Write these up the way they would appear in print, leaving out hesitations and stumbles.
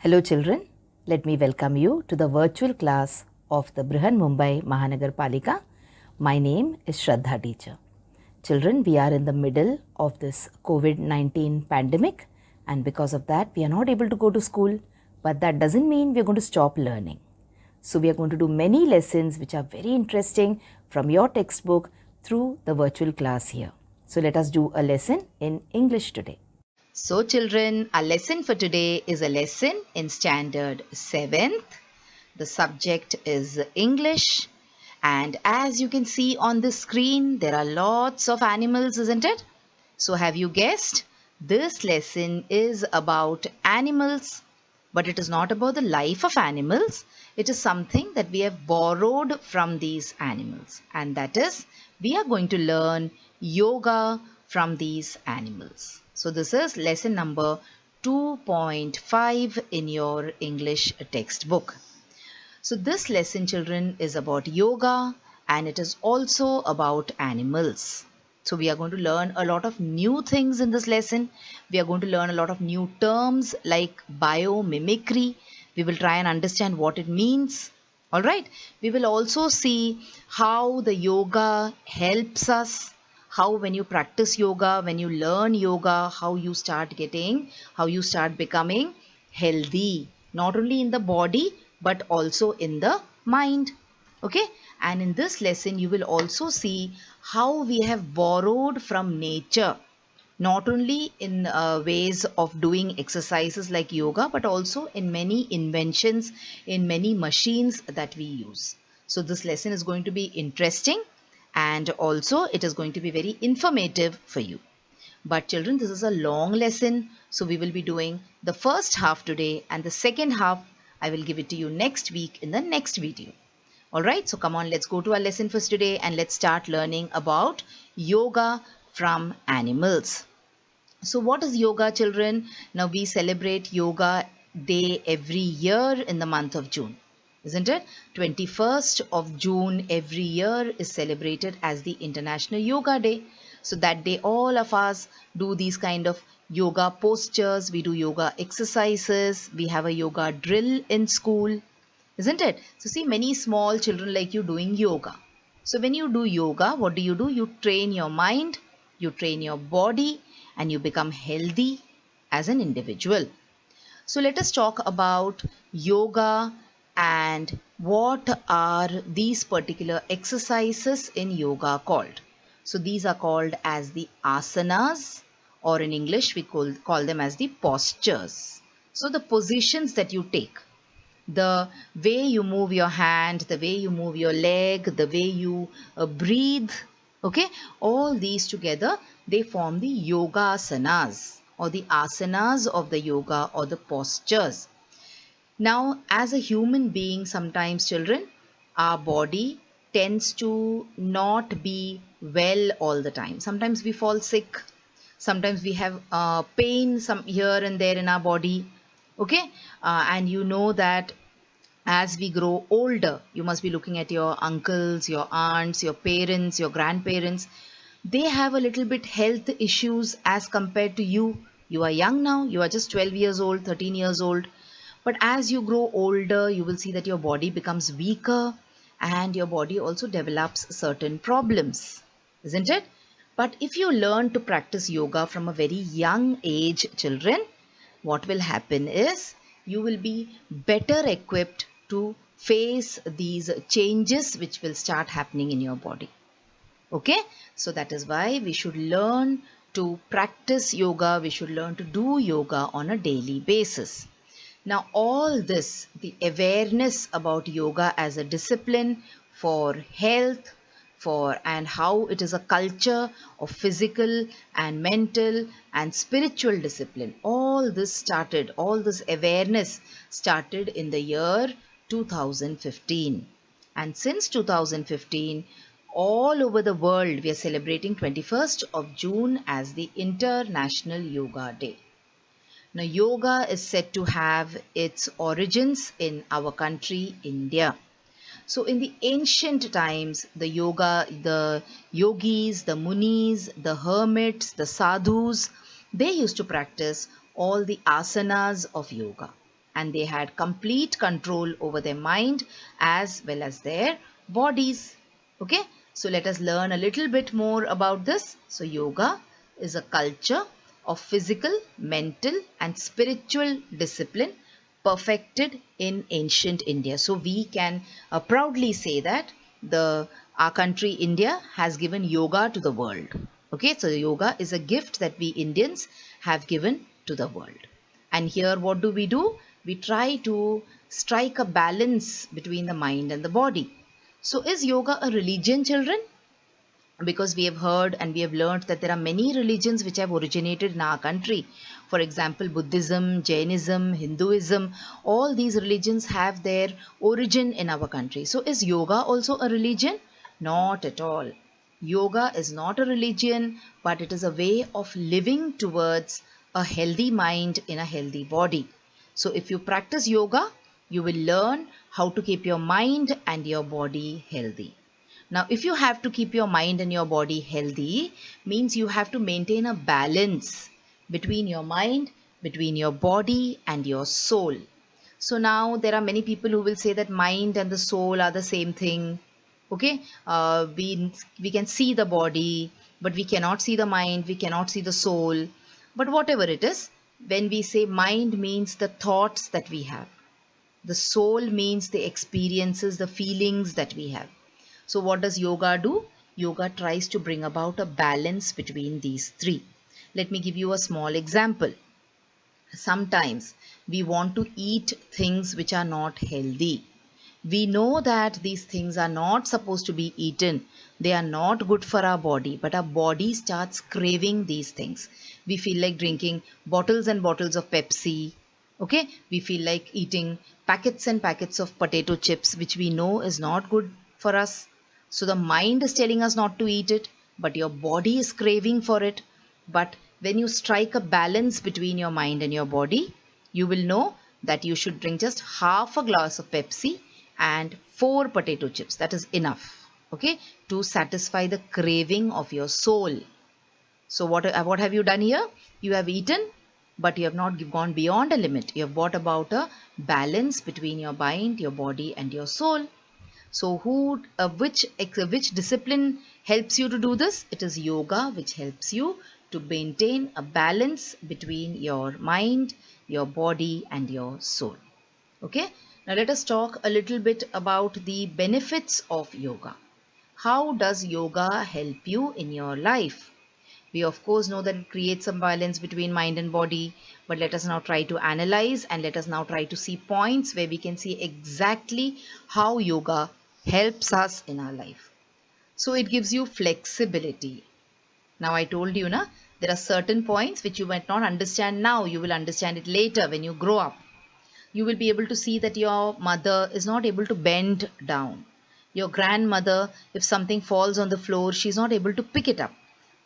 Hello children, let me welcome you to the virtual class of the Brihan Mumbai Mahanagar Palika. My name is Shraddha teacher. Children, we are in the middle of this COVID-19 pandemic, and because of that we are not able to go to school, but that doesn't mean we are going to stop learning. So we are going to do many lessons which are very interesting from your textbook through the virtual class here. So let us do a lesson in English today. So children, our lesson for today is a lesson in standard 7th. The subject is English, and as you can see on the screen, there are lots of animals, isn't it? So have you guessed? This lesson is about animals, but it is not about the life of animals. It is something that we have borrowed from these animals, and that is we are going to learn yoga from these animals. So this is lesson number 2.5 in your English textbook. So this lesson, children, is about yoga, and it is also about animals. So we are going to learn a lot of new things in this lesson. We are going to learn a lot of new terms like biomimicry. We will try and understand what it means. All right. We will also see how the yoga helps us, how when you practice yoga, when you learn yoga, how you start becoming healthy, not only in the body, but also in the mind. Okay, and in this lesson, you will also see how we have borrowed from nature, not only in ways of doing exercises like yoga, but also in many inventions, in many machines that we use. So this lesson is going to be interesting, and also it is going to be very informative for you. But children, this is a long lesson, so we will be doing the first half today, and the second half I will give it to you next week in the next video. Alright, so come on, let's go to our lesson for today and let's start learning about yoga from animals. So what is yoga, children? Now we celebrate yoga day every year in the month of June, isn't it? 21st of June every year is celebrated as the International Yoga Day. So that day all of us do these kind of yoga postures, we do yoga exercises, we have a yoga drill in school, isn't it? So see, many small children like you doing yoga. So when you do yoga, what do? You train your mind, you train your body, and you become healthy as an individual. So let us talk about yoga and what are these particular exercises in yoga called. So these are called as the asanas, or in English we call them as the postures. So the positions that you take, the way you move your hand, the way you move your leg, the way you breathe, okay, all these together, they form the yoga asanas or the asanas of the yoga or the postures. Now, as a human being, sometimes children, our body tends to not be well all the time. Sometimes we fall sick. Sometimes we have pain some here and there in our body. Okay, and you know that as we grow older, you must be looking at your uncles, your aunts, your parents, your grandparents. They have a little bit health issues as compared to you. You are young now, you are just 12 years old, 13 years old. But as you grow older, you will see that your body becomes weaker and your body also develops certain problems, isn't it? But if you learn to practice yoga from a very young age, children, what will happen is you will be better equipped to face these changes which will start happening in your body. Okay, so that is why we should learn to practice yoga. We should learn to do yoga on a daily basis. Now all this, the awareness about yoga as a discipline for health, and how it is a culture of physical and mental and spiritual discipline, all this awareness started in the year 2015. And since 2015, all over the world, we are celebrating 21st of June as the International Yoga Day. Now, yoga is said to have its origins in our country, India. So in the ancient times, the yogis, the munis, the hermits, the sadhus, they used to practice all the asanas of yoga. and they had complete control over their mind as well as their bodies. Okay, so let us learn a little bit more about this. So yoga is a culture of physical, mental and spiritual discipline perfected in ancient India. So we can proudly say that our country India has given yoga to the world. Okay, so yoga is a gift that we Indians have given to the world. And here what do? We try to strike a balance between the mind and the body. So is yoga a religion, children? Because we have heard and we have learned that there are many religions which have originated in our country. For example, Buddhism, Jainism, Hinduism, all these religions have their origin in our country. So is yoga also a religion? Not at all. Yoga is not a religion, but it is a way of living towards a healthy mind in a healthy body. So if you practice yoga, you will learn how to keep your mind and your body healthy. Now, if you have to keep your mind and your body healthy, means you have to maintain a balance between your mind, between your body and your soul. So now there are many people who will say that mind and the soul are the same thing. Okay, we can see the body, but we cannot see the mind, we cannot see the soul. But whatever it is, when we say mind means the thoughts that we have. The soul means the experiences, the feelings that we have. So what does yoga do? Yoga tries to bring about a balance between these three. Let me give you a small example. Sometimes we want to eat things which are not healthy. We know that these things are not supposed to be eaten. They are not good for our body, but our body starts craving these things. We feel like drinking bottles and bottles of Pepsi. Okay, we feel like eating packets and packets of potato chips, which we know is not good for us. So the mind is telling us not to eat it, but your body is craving for it. But when you strike a balance between your mind and your body, you will know that you should drink just half a glass of Pepsi and 4 potato chips. That is enough, okay, to satisfy the craving of your soul. So what have you done here? You have eaten, but you have not gone beyond a limit. You have brought about a balance between your mind, your body and your soul. So which discipline helps you to do this? It is yoga, which helps you to maintain a balance between your mind, your body and your soul. Okay. Now let us talk a little bit about the benefits of yoga. How does yoga help you in your life? We of course know that it creates some balance between mind and body, but let us now try to analyze and let us now try to see points where we can see exactly how yoga helps us in our life. So it gives you flexibility. Now I told you, there are certain points which you might not understand now. You will understand it later when you grow up. You will be able to see that your mother is not able to bend down. Your grandmother, if something falls on the floor, she's not able to pick it up.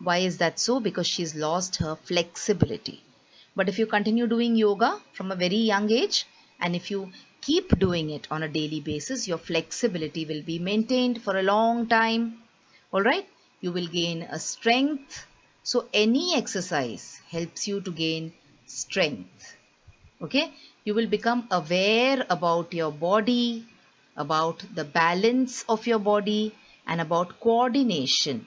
Why is that so? Because she's lost her flexibility. But if you continue doing yoga from a very young age, and if you keep doing it on a daily basis, your flexibility will be maintained for a long time. Alright, you will gain a strength. So any exercise helps you to gain strength. Okay, you will become aware about your body, about the balance of your body and about coordination.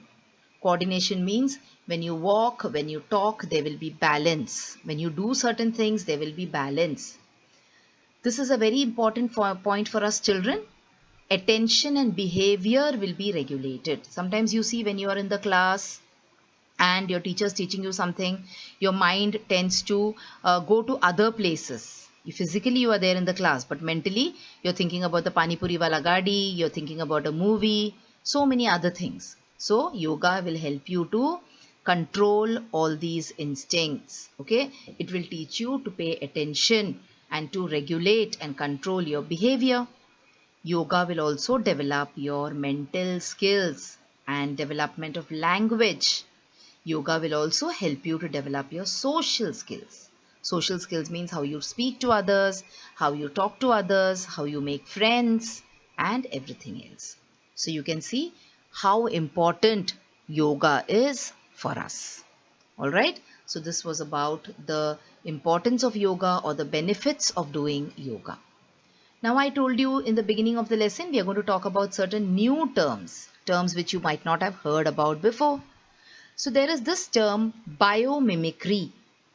Coordination means when you walk, when you talk, there will be balance. When you do certain things, there will be balance. This is a very important point for us children. Attention and behavior will be regulated. Sometimes you see when you are in the class and your teacher is teaching you something, your mind tends to go to other places. Physically you are there in the class, but mentally you're thinking about the Pani Puri wala gadi, you're thinking about a movie, so many other things. So yoga will help you to control all these instincts. Okay, it will teach you to pay attention and to regulate and control your behavior. Yoga will also develop your mental skills and development of language. Yoga will also help you to develop your social skills. Social skills means how you speak to others, how you talk to others, how you make friends and everything else. So you can see how important yoga is for us. Alright. So this was about the importance of yoga or the benefits of doing yoga. Now I told you in the beginning of the lesson, we are going to talk about certain new terms which you might not have heard about before. So there is this term biomimicry,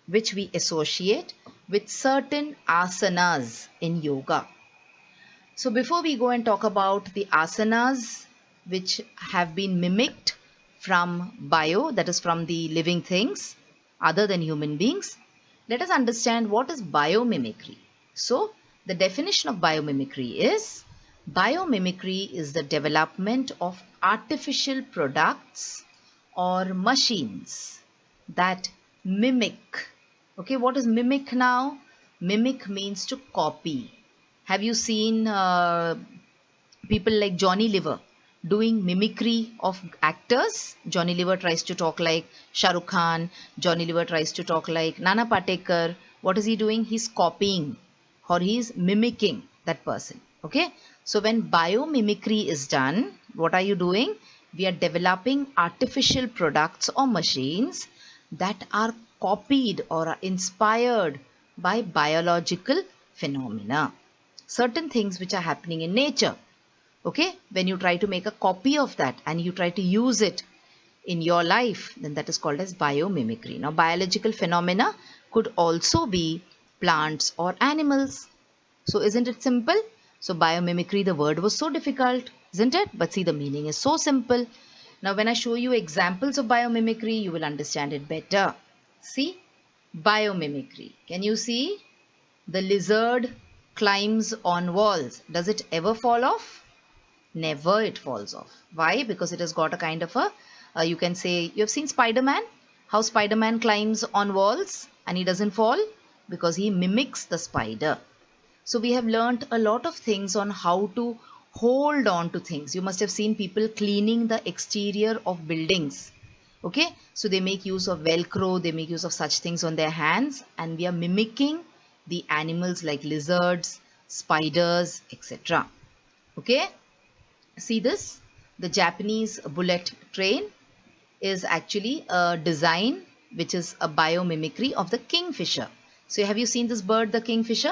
which we associate with certain asanas in yoga. So before we go and talk about the asanas which have been mimicked from bio, that is from the living things other than human beings, let us understand what is biomimicry. So the definition of biomimicry is the development of artificial products or machines that mimic. Okay, what is mimic now? Mimic means to copy. Have you seen people like Johnny Liver doing mimicry of actors? Johnny Liver tries to talk like Shah Rukh Khan. Johnny Liver tries to talk like Nana Patekar. What is he doing? He's copying or he's mimicking that person. Okay. So when biomimicry is done, what are you doing? We are developing artificial products or machines that are copied or are inspired by biological phenomena. Certain things which are happening in nature. Okay, when you try to make a copy of that and you try to use it in your life, then that is called as biomimicry. Now, biological phenomena could also be plants or animals. So, isn't it simple? So, biomimicry, the word was so difficult, isn't it? But see, the meaning is so simple. Now, when I show you examples of biomimicry, you will understand it better. See, biomimicry. Can you see? The lizard climbs on walls. Does it ever fall off? Never it falls off. Why? Because it has got a kind of a, you can say, you have seen Spider-Man? How Spider-Man climbs on walls and he doesn't fall? Because he mimics the spider. So we have learnt a lot of things on how to hold on to things. You must have seen people cleaning the exterior of buildings. Okay, so they make use of Velcro, they make use of such things on their hands, and we are mimicking the animals like lizards, spiders, etc. Okay. See this? The Japanese bullet train is actually a design which is a biomimicry of the kingfisher. So have you seen this bird, the kingfisher?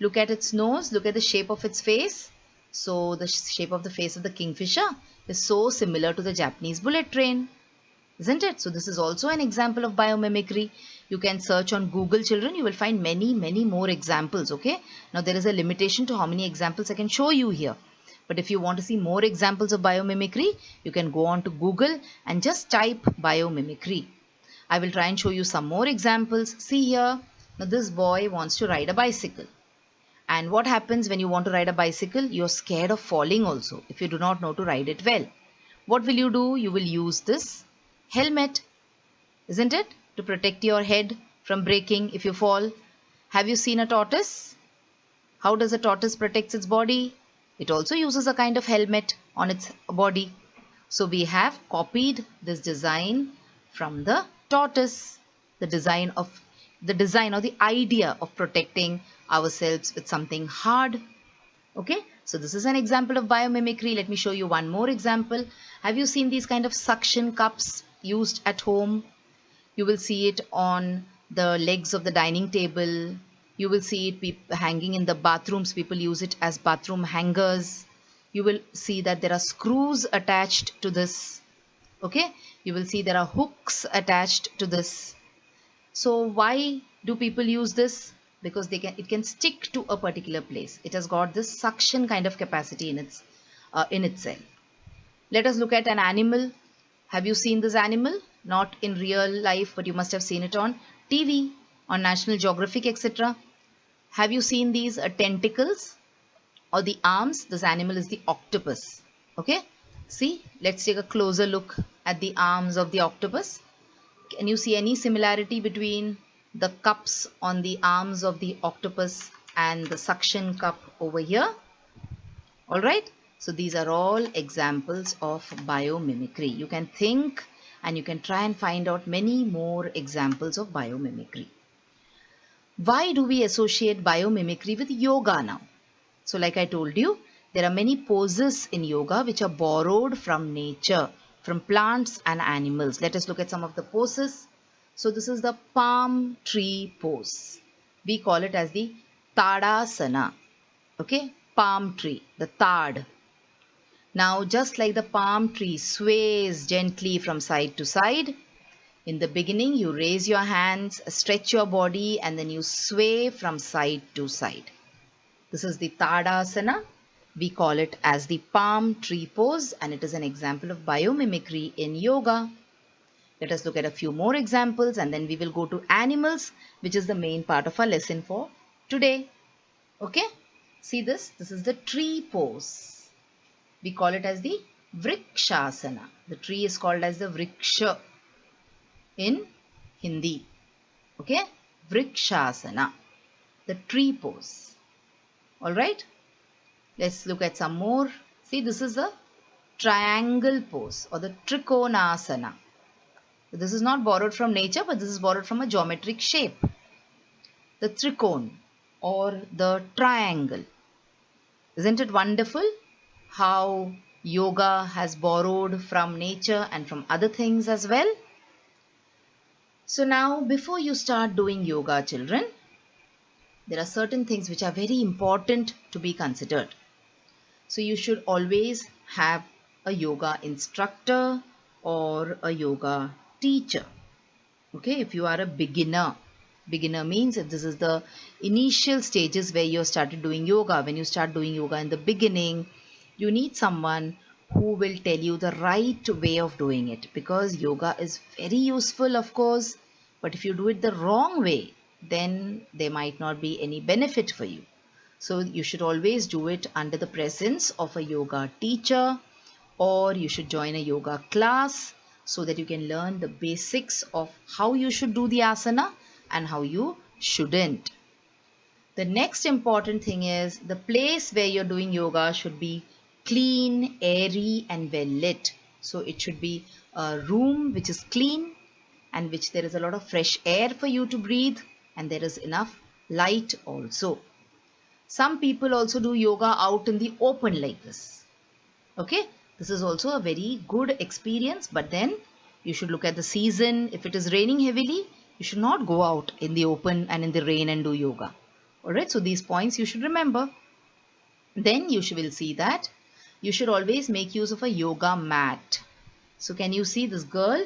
Look at its nose, look at the shape of its face. So the shape of the face of the kingfisher is so similar to the Japanese bullet train, isn't it? So this is also an example of biomimicry. You can search on Google, children. You will find many more examples. Okay. Now there is a limitation to how many examples I can show you here. But if you want to see more examples of biomimicry, you can go on to Google and just type biomimicry. I will try and show you some more examples. See here. Now this boy wants to ride a bicycle. And what happens when you want to ride a bicycle? You're scared of falling also if you do not know to ride it well. What will you do? You will use this helmet, isn't it? To protect your head from breaking if you fall. Have you seen a tortoise? How does a tortoise protect its body? It also uses a kind of helmet on its body. So we have copied this design from the tortoise, the design or the idea of protecting ourselves with something hard. Okay, so this is an example of biomimicry. Let me show you one more example. Have you seen these kind of suction cups used at home? You will see it on the legs of the dining table. You will see it hanging in the bathrooms. People use it as bathroom hangers. You will see that there are screws attached to this. Okay, you will see there are hooks attached to this. So why do people use this? Because it can stick to a particular place. It has got this suction kind of capacity in itself. Let us look at an animal. Have you seen this animal? Not in real life, but you must have seen it on TV, on National Geographic, etc. Have you seen these tentacles or the arms? This animal is the octopus. Okay, see, let's take a closer look at the arms of the octopus. Can you see any similarity between the cups on the arms of the octopus and the suction cup over here? All right. So these are all examples of biomimicry. You can think and you can try and find out many more examples of biomimicry. Why do we associate biomimicry with yoga now? So like I told you, there are many poses in yoga which are borrowed from nature, from plants and animals. Let us look at some of the poses. So this is the palm tree pose. We call it as the Tadasana. Okay, palm tree, the Tad. Now just like the palm tree sways gently from side to side, in the beginning you raise your hands, stretch your body, and then you sway from side to side. This is the Tadasana. We call it as the palm tree pose, and it is an example of biomimicry in yoga. Let us look at a few more examples and then we will go to animals, which is the main part of our lesson for today. Okay, see this. This is the tree pose. We call it as the Vrikshasana. The tree is called as the Vriksha in Hindi. Okay, Vrikshasana, the tree pose. Alright, let's look at some more. See, this is the triangle pose or the Trikonasana. This is not borrowed from nature, but this is borrowed from a geometric shape. The trikon or the triangle. Isn't it wonderful how yoga has borrowed from nature and from other things as well? So now, before you start doing yoga, children, there are certain things which are very important to be considered. So you should always have a yoga instructor or a yoga teacher. Okay, if you are a beginner means if this is the initial stages where you started doing yoga, when you start doing yoga in the beginning, you need someone who will tell you the right way of doing it, because yoga is very useful, of course, but if you do it the wrong way, then there might not be any benefit for you. So you should always do it under the presence of a yoga teacher, or you should join a yoga class so that you can learn the basics of how you should do the asana and how you shouldn't. The next important thing is the place where you're doing yoga should be clean, airy and well lit. So it should be a room which is clean and which there is a lot of fresh air for you to breathe, and there is enough light also. Some people also do yoga out in the open like this. Okay, this is also a very good experience, but then you should look at the season. If it is raining heavily, you should not go out in the open and in the rain and do yoga. Alright, so these points you should remember. Then you will see that you should always make use of a yoga mat. So can you see this girl?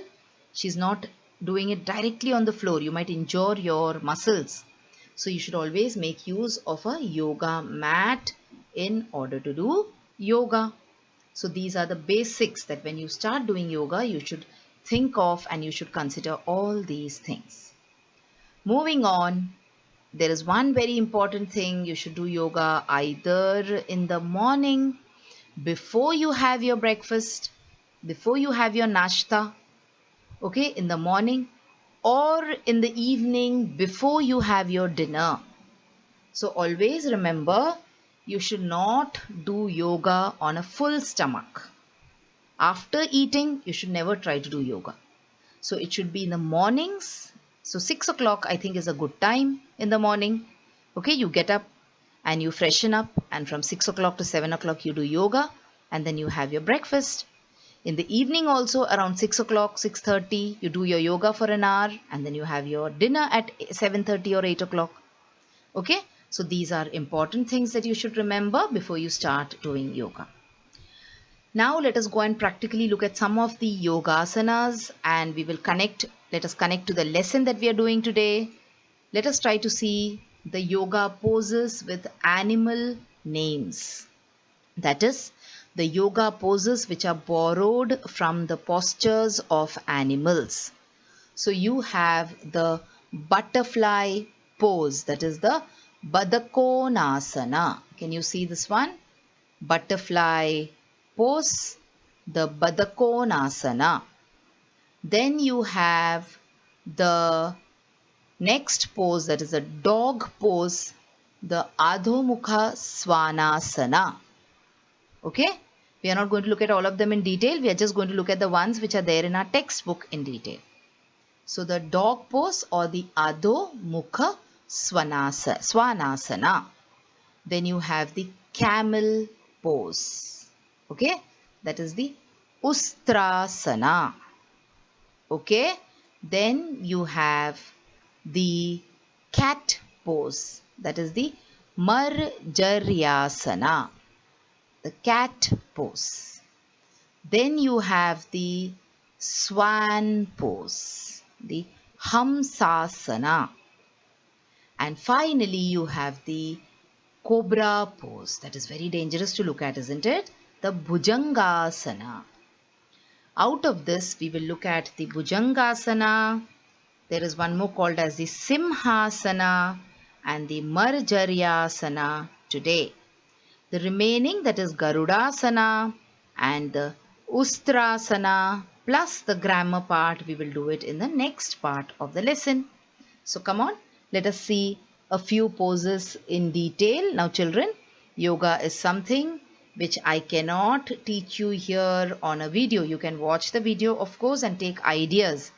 She's not doing it directly on the floor. You might injure your muscles. So you should always make use of a yoga mat in order to do yoga. So these are the basics that when you start doing yoga, you should think of and you should consider all these things. Moving on, there is one very important thing. You should do yoga either in the morning, before you have your breakfast, before you have your nashta, okay, in the morning, or in the evening before you have your dinner. So always remember, you should not do yoga on a full stomach. After eating, you should never try to do yoga. So it should be in the mornings. So 6 o'clock I think is a good time in the morning. Okay, you get up and you freshen up, and from 6 o'clock to 7 o'clock you do yoga, and then you have your breakfast. In the evening also around 6 o'clock, 6:30, you do your yoga for an hour, and then you have your dinner at 7:30 or 8 o'clock. Okay, so these are important things that you should remember before you start doing yoga. Now let us go and practically look at some of the yogasanas, and we will let us connect to the lesson that we are doing today. Let us try to see the yoga poses with animal names. That is, the yoga poses which are borrowed from the postures of animals. So you have the butterfly pose, that is the Badakonasana. Can you see this one? Butterfly pose, the Badakonasana. Then you have the next pose, that is a dog pose, the Adhomukha Svanasana. Okay, we are not going to look at all of them in detail. We are just going to look at the ones which are there in our textbook in detail. So the dog pose or the Adhomukha Svanasana. Then you have the camel pose. Okay, that is the Ustrasana. Okay, Then you have the cat pose, that is the Marjaryasana, the cat pose. Then you have the swan pose, the Hamsasana. And finally you have the cobra pose. That is very dangerous to look at, isn't it? The Bhujangasana. Out of this we will look at the Bhujangasana. There is one more called as the Simhasana and the Marjaryasana today. The remaining, that is Garudasana and the Ustrasana plus the grammar part, we will do it in the next part of the lesson. So come on, let us see a few poses in detail. Now children, yoga is something which I cannot teach you here on a video. You can watch the video of course and take ideas,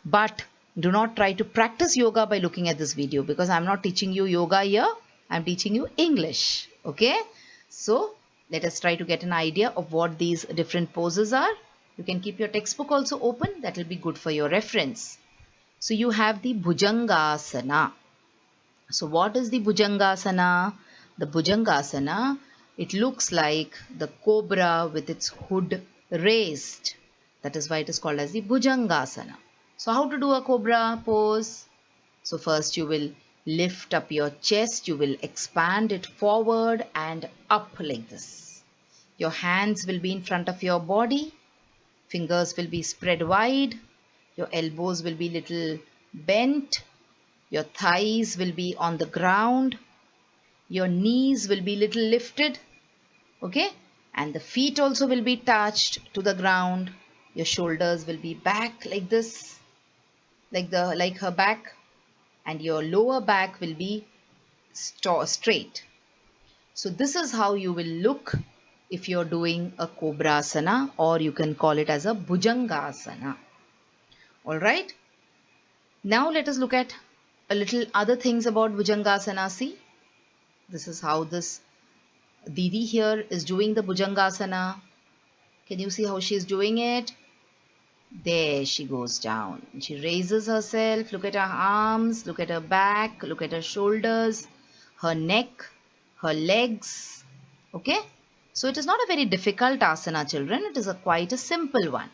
but do not try to practice yoga by looking at this video, because I am not teaching you yoga here. I am teaching you English. Okay. So let us try to get an idea of what these different poses are. You can keep your textbook also open. That will be good for your reference. So you have the Bhujangasana. So what is the Bhujangasana? The Bhujangasana, it looks like the cobra with its hood raised. That is why it is called as the Bhujangasana. So how to do a cobra pose? So first you will lift up your chest, you will expand it forward and up like this. Your hands will be in front of your body, fingers will be spread wide, your elbows will be little bent, your thighs will be on the ground, your knees will be little lifted, okay, and the feet also will be touched to the ground. Your shoulders will be back like this, like her back, and your lower back will be straight. So this is how you will look if you're doing a Cobrasana, or you can call it as a Bhujangasana. Alright. Now let us look at a little other things about Bhujangasana. See, this is how this Didi here is doing the Bhujangasana. Can you see how she is doing it? There she goes down. She raises herself. Look at her arms, look at her back, look at her shoulders, her neck, her legs. Okay. So it is not a very difficult asana, children. It is quite a simple one.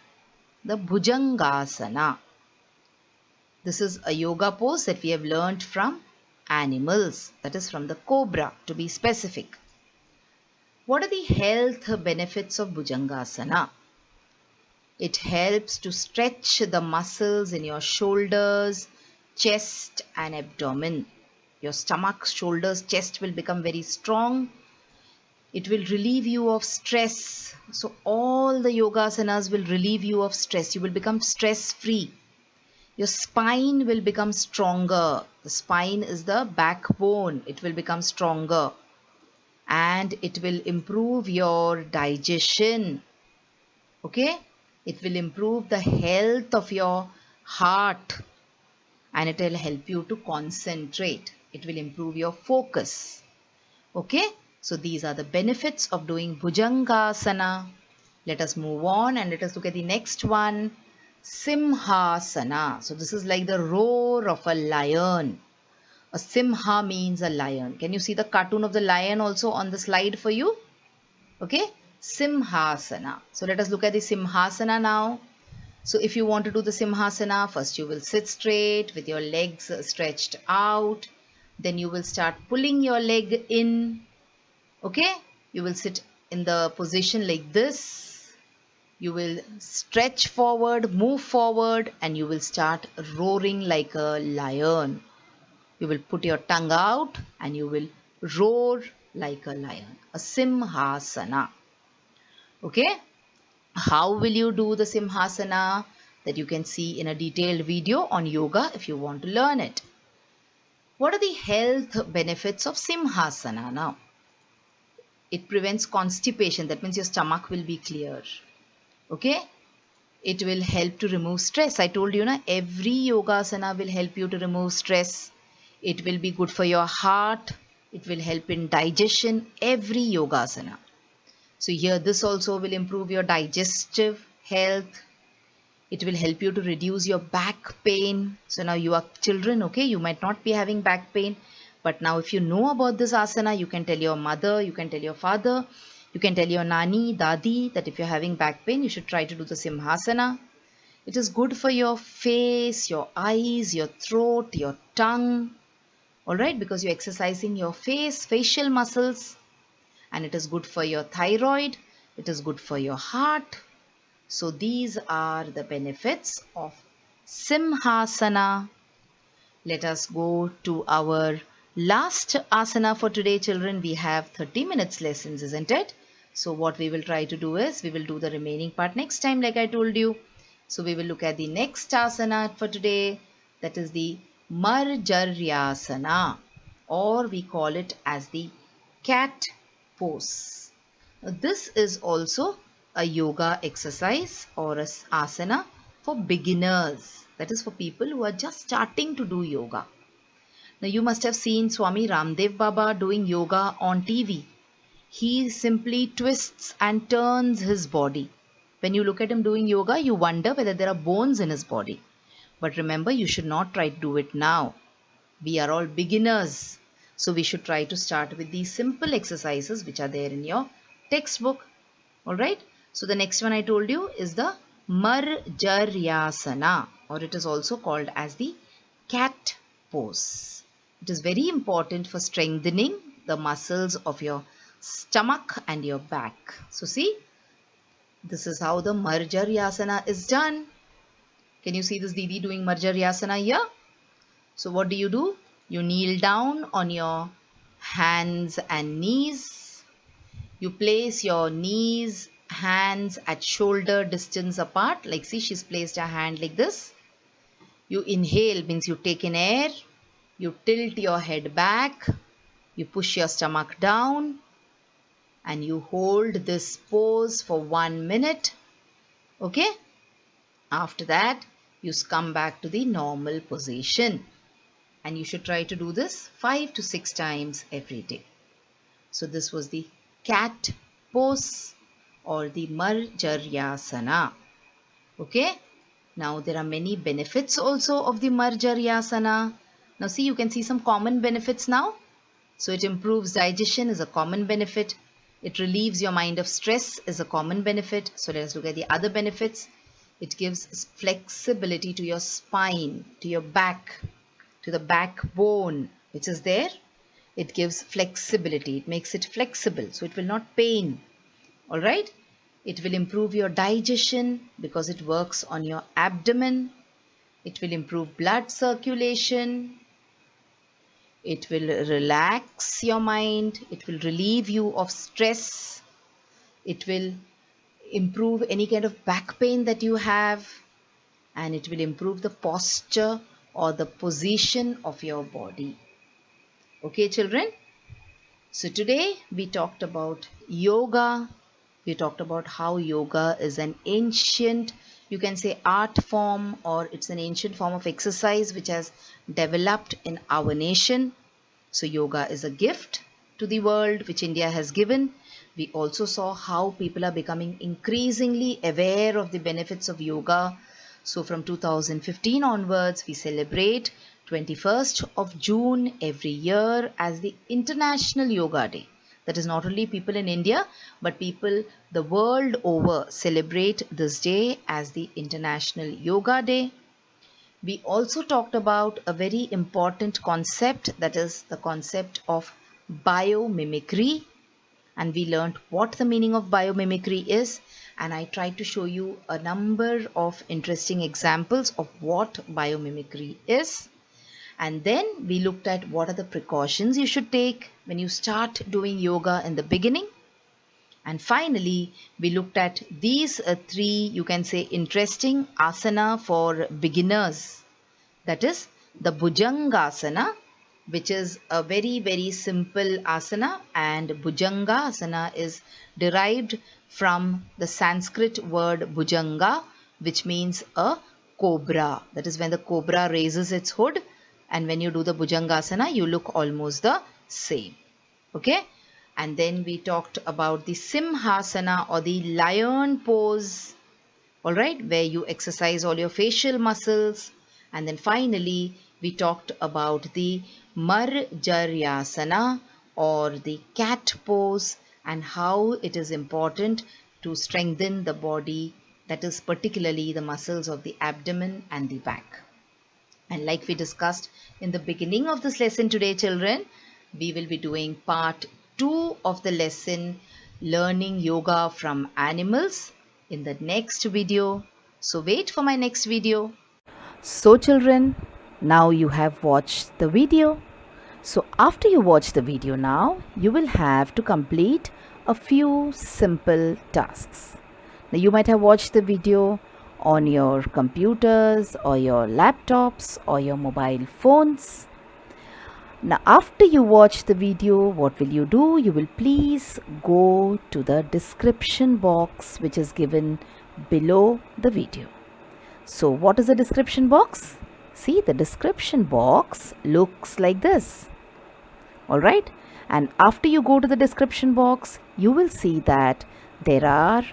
The Bhujangasana. This is a yoga pose that we have learnt from animals. That is from the cobra, to be specific. What are the health benefits of Bhujangasana? It helps to stretch the muscles in your shoulders, chest and abdomen. Your stomach, shoulders, chest will become very strong. It will relieve you of stress. So all the yogasanas will relieve you of stress. You will become stress-free. Your spine will become stronger. The spine is the backbone. It will become stronger. And it will improve your digestion. Okay? It will improve the health of your heart. And it will help you to concentrate. It will improve your focus. Okay? So these are the benefits of doing Bhujangasana. Let us move on and let us look at the next one. Simhasana. So this is like the roar of a lion. A simha means a lion. Can you see the cartoon of the lion also on the slide for you? Okay. Simhasana. So let us look at the Simhasana now. So if you want to do the Simhasana, first you will sit straight with your legs stretched out. Then you will start pulling your leg in. Okay. You will sit in the position like this. You will stretch forward, move forward, and you will start roaring like a lion. You will put your tongue out and you will roar like a lion. A Simhasana. Okay. How will you do the Simhasana? That you can see in a detailed video on yoga if you want to learn it. What are the health benefits of Simhasana now? It prevents constipation. That means your stomach will be clear. Okay. It will help to remove stress. I told you, every yogasana will help you to remove stress. It will be good for your heart. It will help in digestion. Every yogasana. So here this also will improve your digestive health. It will help you to reduce your back pain. So now you are children, okay, you might not be having back pain, but now if you know about this asana, you can tell your mother, you can tell your father, you can tell your nani, dadi that if you're having back pain, you should try to do the Simhasana. It is good for your face, your eyes, your throat, your tongue. Alright, because you're exercising your face, facial muscles. And it is good for your thyroid. It is good for your heart. So these are the benefits of Simhasana. Let us go to our last asana for today, children. We have 30 minutes lessons, isn't it? So what we will try to do is, we will do the remaining part next time like I told you. So we will look at the next asana for today. That is the Marjaryasana, or we call it as the cat pose. Now, this is also a yoga exercise or a asana for beginners. That is for people who are just starting to do yoga. Now you must have seen Swami Ramdev Baba doing yoga on TV. He simply twists and turns his body. When you look at him doing yoga, you wonder whether there are bones in his body. But remember, you should not try to do it now. We are all beginners. So we should try to start with these simple exercises which are there in your textbook. Alright. So the next one I told you is the Marjaryasana, or it is also called as the cat pose. It is very important for strengthening the muscles of your stomach and your back. So see, this is how the Marjaryasana is done. Can you see this Didi doing Marjaryasana here? So what do? You kneel down on your hands and knees. You place your knees, hands at shoulder distance apart. Like see, she's placed her hand like this. You inhale, means you take in air. You tilt your head back. You push your stomach down. And you hold this pose for 1 minute. Okay. After that, you come back to the normal position. And you should try to do this 5 to 6 times every day. So this was the cat pose or the Marjaryasana. Okay. Now there are many benefits also of the Marjaryasana. Now see, you can see some common benefits now. So it improves digestion is a common benefit. It relieves your mind of stress is a common benefit. So let us look at the other benefits. It gives flexibility to your spine, to your back, to the backbone which is there. It gives flexibility. It makes it flexible, so it will not pain. Alright. It will improve your digestion because it works on your abdomen. It will improve blood circulation. It will relax your mind. It will relieve you of stress. It will improve any kind of back pain that you have. And it will improve the posture or the position of your body. Okay, children. So today we talked about yoga. We talked about how yoga is an ancient, you can say, art form, or it's an ancient form of exercise which has developed in our nation. So yoga is a gift to the world which India has given. We also saw how people are becoming increasingly aware of the benefits of yoga. So from 2015 onwards, we celebrate 21st of June every year as the International Yoga Day. That is not only people in India, but people the world over celebrate this day as the International Yoga Day. We also talked about a very important concept, that is the concept of biomimicry. And we learned what the meaning of biomimicry is. And I tried to show you a number of interesting examples of what biomimicry is. And then we looked at what are the precautions you should take when you start doing yoga in the beginning. And finally, we looked at these three, you can say, interesting asana for beginners. That is the Bhujangasana, which is a very, very simple asana. And Bhujangasana is derived from the Sanskrit word Bhujanga, which means a cobra. That is when the cobra raises its hood. And when you do the Bhujangasana, you look almost the same. Okay. And then we talked about the Simhasana or the lion pose. all right, where you exercise all your facial muscles. And then finally, we talked about the Marjaryasana or the cat pose and how it is important to strengthen the body, that is particularly the muscles of the abdomen and the back. And like we discussed in the beginning of this lesson today, children, we will be doing part 2 of the lesson, learning yoga from animals, in the next video. So wait for my next video. So children, now you have watched the video. So after you watch the video now, you will have to complete a few simple tasks. Now you might have watched the video on your computers or your laptops or your mobile phones. Now after you watch the video, what will you do? You will please go to the description box which is given below the video. So what is the description box? See, the description box looks like this. Alright, and after you go to the description box, you will see that there are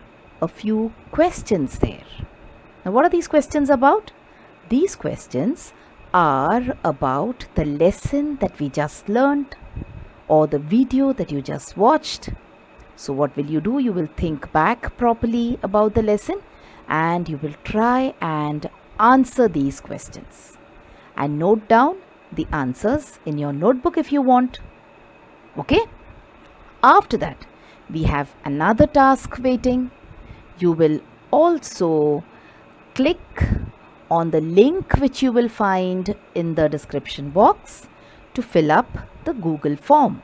a few questions there. Now what are these questions about? These questions are about the lesson that we just learned or the video that you just watched. So what will you do? You will think back properly about the lesson and you will try and answer these questions and note down the answers in your notebook if you want. Okay? After that, we have another task waiting. You will also click on the link which you will find in the description box to fill up the Google form.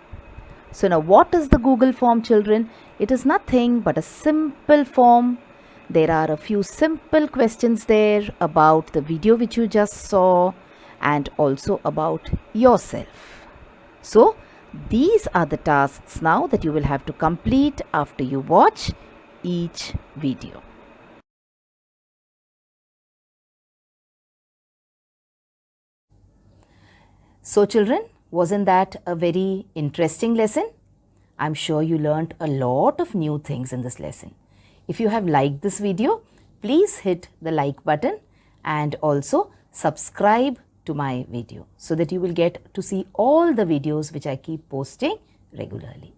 So now what is the Google form, children? It is nothing but a simple form. There are a few simple questions there about the video which you just saw and also about yourself. So these are the tasks now that you will have to complete after you watch each video. So children, wasn't that a very interesting lesson? I'm sure you learned a lot of new things in this lesson. If you have liked this video, please hit the like button and also subscribe to my video so that you will get to see all the videos which I keep posting regularly.